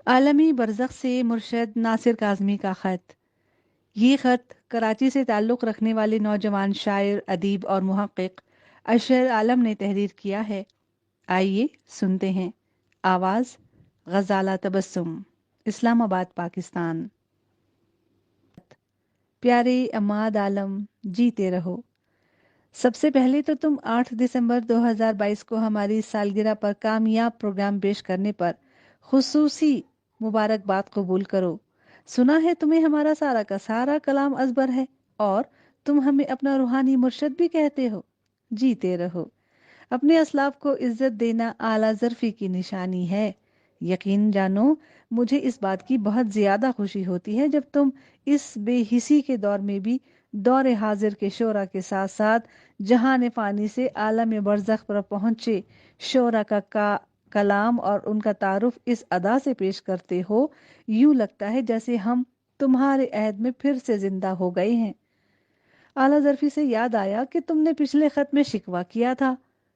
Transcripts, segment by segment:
عالمی برزخ से मुर्शद नासिर काज़मी का खत। ये खत कराची से ताल्लुक़ रखने वाले नौजवान शायर, अदीब और मुहक्किक अशर आलम ने तहरीर किया है। आइए सुनते हैं। आवाज़ गजाला तबस्सुम, इस्लामाबाद, पाकिस्तान। प्यारे अम्माद आलम, जीते रहो। सबसे पहले तो तुम 8 दिसंबर 2022 को हमारी सालगिरह पर कामयाब प्रोग्राम पेश करने पर खुसूसी मुबारकबाद कबूल करो। सुना है तुम्हें हमारा सारा का सारा कलाम अजबर है और तुम हमें अपना रूहानी मुर्शद भी कहते हो। जीते रहो। अपने असलाफ को इज्जत देना आला ज़र्फ़ी की निशानी है। यकीन जानो, मुझे इस बात की बहुत ज़्यादा खुशी होती है जब तुम इस बेहिसी के दौर में भी दौर हाजिर के शोरा के साथ साथ जहान फ़ानी से आलम बरज़ख पर पहुँचे शोरा का कलाम और उनका तारुफ इस अदा से पेश करते हो, यूं लगता है जैसे हम तुम्हारे अहद में फिर से जिंदा हो गए हैं। आला ज़र्फ़ी से याद आया कि तुमने पिछले खत में शिकवा किया था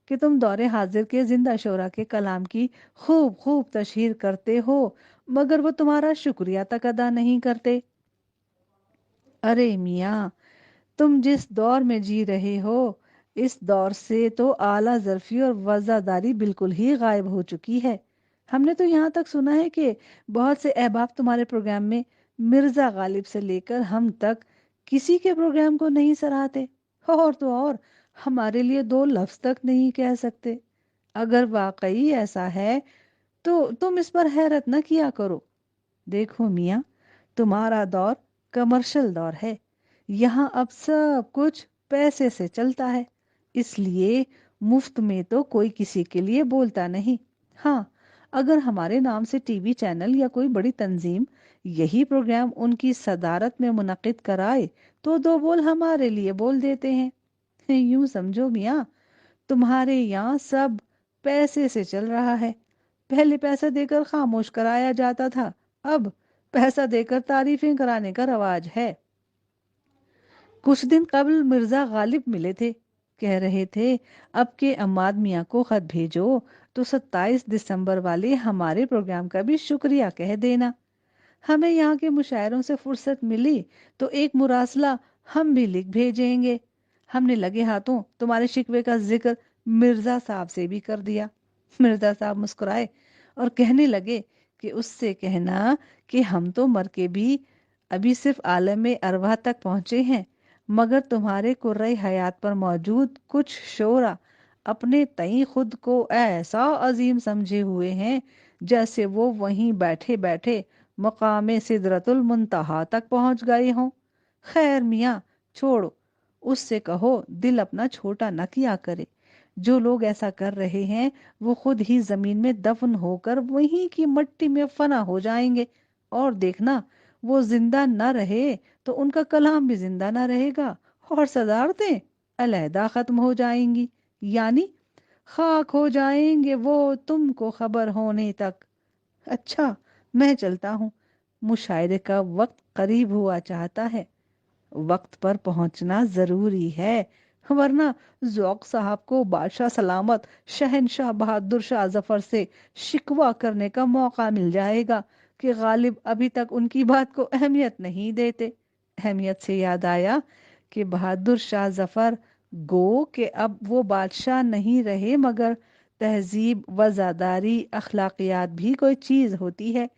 कि तुम दौरे हाजिर के जिंदा शोरा के कलाम की खूब खूब तशहीर करते हो, मगर वो तुम्हारा शुक्रिया तक अदा नहीं करते। अरे मियाँ, तुम जिस दौर में जी रहे हो, इस दौर से तो आला ज़र्फ़ी और वज़ादारी बिल्कुल ही गायब हो चुकी है। हमने तो यहाँ तक सुना है कि बहुत से अहबाब तुम्हारे प्रोग्राम में मिर्ज़ा गालिब से लेकर हम तक किसी के प्रोग्राम को नहीं सराहते, और तो और हमारे लिए दो लफ्ज़ तक नहीं कह सकते। अगर वाकई ऐसा है तो तुम इस पर हैरत न किया करो। देखो मियाँ, तुम्हारा दौर कमर्शियल दौर है। यहाँ अब सब कुछ पैसे से चलता है, इसलिए मुफ्त में तो कोई किसी के लिए बोलता नहीं। हाँ, अगर हमारे नाम से टीवी चैनल या कोई बड़ी तंजीम यही प्रोग्राम उनकी सदारत में मुनक्किद कराए तो दो बोल हमारे लिए बोल देते हैं। यूं समझो मियाँ, तुम्हारे यहाँ सब पैसे से चल रहा है। पहले पैसा देकर खामोश कराया जाता था, अब पैसा देकर तारीफें कराने का रवाज है। कुछ दिन कबल मिर्जा गालिब मिले थे, कह रहे थे अब के अम्माद मियाँ को खत भेजो तो 27 दिसंबर वाले हमारे प्रोग्राम का भी शुक्रिया कह देना। हमें यहाँ के मुशायरों से फुर्सत मिली तो एक मुरासला हम भी लिख भेजेंगे। हमने लगे हाथों तुम्हारे शिकवे का जिक्र मिर्जा साहब से भी कर दिया। मिर्जा साहब मुस्कुराए और कहने लगे कि उससे कहना कि हम तो मर के भी अभी सिर्फ आलम में अरवाह तक पहुंचे हैं, मगर तुम्हारे कुर्रे हयात पर मौजूद कुछ शोरा अपने तई खुद को ऐसा अजीम समझे हुए हैं जैसे वो वहीं बैठे बैठे मकामे सिदरतुल मुंतहा तक पहुंच गए हों। खैर मियाँ, छोड़ो, उससे कहो दिल अपना छोटा न किया करे। जो लोग ऐसा कर रहे हैं वो खुद ही जमीन में दफन होकर वहीं की मिट्टी में फना हो जाएंगे, और देखना, वो जिंदा न रहे तो उनका कलाम भी जिंदा न रहेगा और सदारतें अलहदा खत्म हो जाएंगी, यानी खाक हो जाएंगे वो तुमको खबर होने तक। अच्छा, मैं चलता हूँ, मुशायरे का वक्त करीब हुआ चाहता है। वक्त पर पहुंचना जरूरी है, वरना ज़ौक़ साहब को बादशाह सलामत शहनशाह बहादुर शाह जफर से शिकवा करने का मौका मिल जाएगा कि गालिब अभी तक उनकी बात को अहमियत नहीं देते। अहमियत से याद आया कि बहादुर शाह जफर गो कि अब वो बादशाह नहीं रहे, मगर तहजीब, वज़ादारी, अखलाकियात भी कोई चीज़ होती है।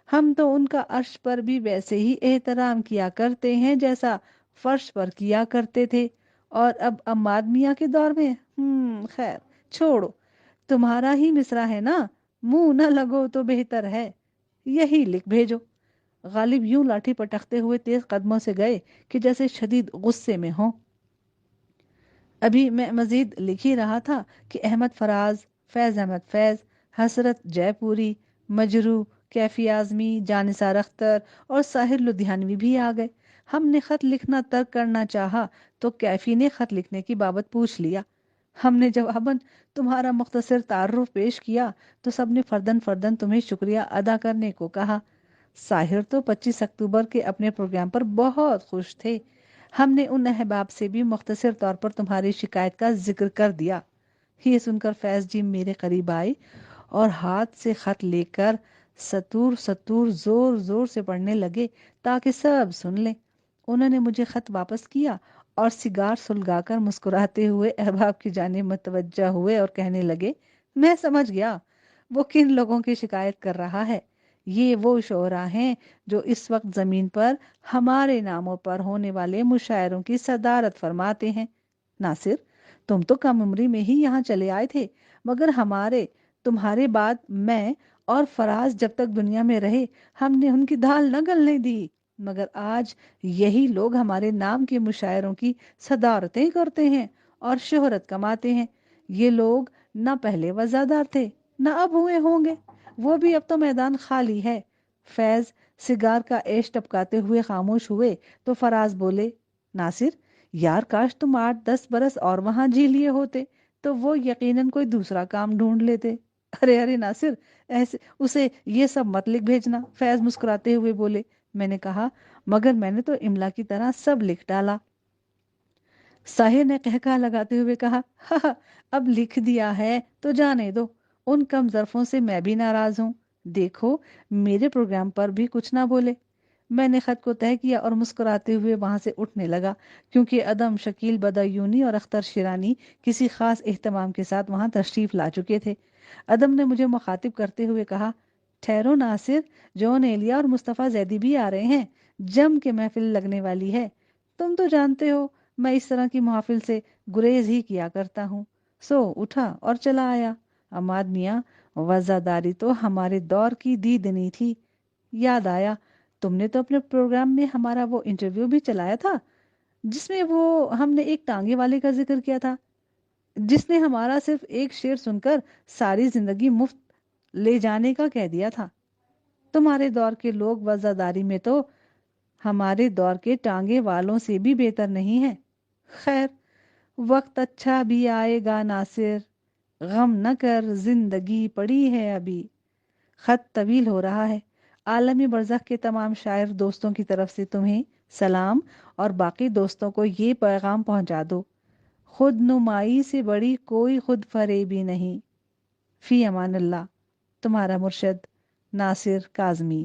हम तो उनका अर्श पर भी वैसे ही एहतराम किया करते हैं जैसा फर्श पर किया करते थे। और अब अम्माद मियाँ के दौर में खैर, छोड़ो, तुम्हारा ही मिसरा है ना, मुंह न लगो तो बेहतर है। यही लिख भेजो। गालिब यूं लाठी पटकते हुए तेज कदमों से गए कि जैसे शदीद गुस्से में हों। अभी मैं मजीद लिख ही रहा था कि अहमद फराज, फैज़ अहमद फैज़, हसरत जयपुरी, मजरू, कैफी आजमी, जानिसार अख्तर और साहिर लुधियानवी भी आ गए। हमने खत लिखना तर्क करना चाहा तो कैफी ने खत लिखने की बाबत पूछ लिया। हमने जवाबन तुम्हारा मुख्तसर तारुफ पेश किया तो सबने फर्दन फर्दन तुम्हें शुक्रिया अदा करने को कहा। साहिर तो 25 अक्टूबर के अपने प्रोग्राम पर बहुत खुश थे। हमने उन अहबाब से भी मुख्तसर तौर पर तुम्हारी शिकायत का जिक्र कर दिया। ये सुनकर फैज जी मेरे करीब आए और हाथ से खत लेकर سطور سطور زور زور سے پڑھنے لگے تاکہ سب سن لیں۔ انہوں نے مجھے خط واپس کیا اور سگار سلگا کر مسکراتے ہوئے احباب کی جانب متوجہ ہوئے اور کہنے لگے، میں سمجھ گیا وہ کن لوگوں کی شکایت کر رہا ہے۔ یہ وہ شعراء ہیں جو اس وقت زمین پر ہمارے ناموں پر ہونے والے مشاعروں کی صدارت فرماتے ہیں۔ ناصر، تم تو کم عمری میں ہی یہاں چلے آئے تھے، مگر تمہارے بعد میں اور فراز جب تک دنیا میں رہے ہم نے ان کی دھال نہ گلنے دی، مگر آج یہی لوگ ہمارے نام کے مشاعروں کی صدارتیں کرتے ہیں اور شہرت کماتے ہیں۔ یہ لوگ نہ پہلے وزادار تھے نہ اب ہوئے ہوں گے، وہ بھی اب تو میدان خالی ہے۔ فیض سگار کا عیش ٹپکاتے ہوئے خاموش ہوئے تو فراز بولے، ناصر یار، کاش تم 8-10 برس اور وہاں جی لیے ہوتے تو وہ یقیناً کوئی دوسرا کام ڈھونڈ لیتے۔ ارے ارے ناصر، ایسے اسے یہ سب مت لکھ بھیجنا، فیض مسکراتے ہوئے بولے۔ میں نے کہا، مگر میں نے تو املا کی طرح سب لکھ ڈالا۔ ساحر نے قہقہہ لگاتے ہوئے کہا، ہاں اب لکھ دیا ہے تو جانے دو، ان کم ظرفوں سے میں بھی ناراض ہوں۔ دیکھو میرے پروگرام پر بھی کچھ نہ بولے۔ میں نے خط کو تہہ کیا اور مسکراتے ہوئے وہاں سے اٹھنے لگا، کیونکہ ادم، شکیل بدایونی اور اختر شیرانی کسی خاص اہتمام کے ساتھ وہاں تشریف لا چکے تھے۔ ادم نے مجھے مخاطب کرتے ہوئے کہا، ٹھہرو ناصر، جون ایلیا اور مصطفیٰ زیدی بھی آ رہے ہیں، جم کے محفل لگنے والی ہے۔ تم تو جانتے ہو میں اس طرح کی محافل سے گریز ہی کیا کرتا ہوں۔ سو اٹھا اور چلا آیا۔ عماد میاں، وزاداری تو ہمارے دور کی دیدنی تھی۔ یاد آیا، تم نے تو اپنے پروگرام میں ہمارا وہ انٹرویو بھی چلایا تھا جس میں ہم نے ایک ٹانگے والے کا ذکر کیا تھا، جس نے ہمارا صرف ایک شعر سن کر ساری زندگی مفت لے جانے کا کہہ دیا تھا۔ تمہارے دور کے لوگ وزاداری میں تو ہمارے دور کے ٹانگے والوں سے بھی بہتر نہیں ہیں۔ خیر، وقت اچھا بھی آئے گا ناصر، غم نہ کر، زندگی پڑی ہے ابھی۔ خط طویل ہو رہا ہے۔ عالمی برزخ کے تمام شاعر دوستوں کی طرف سے تمہیں سلام، اور باقی دوستوں کو یہ پیغام پہنچا دو، خود نمائی سے بڑی کوئی خود فریبی نہیں۔ فی امان اللہ، تمہارا مرشد ناصر کاظمی۔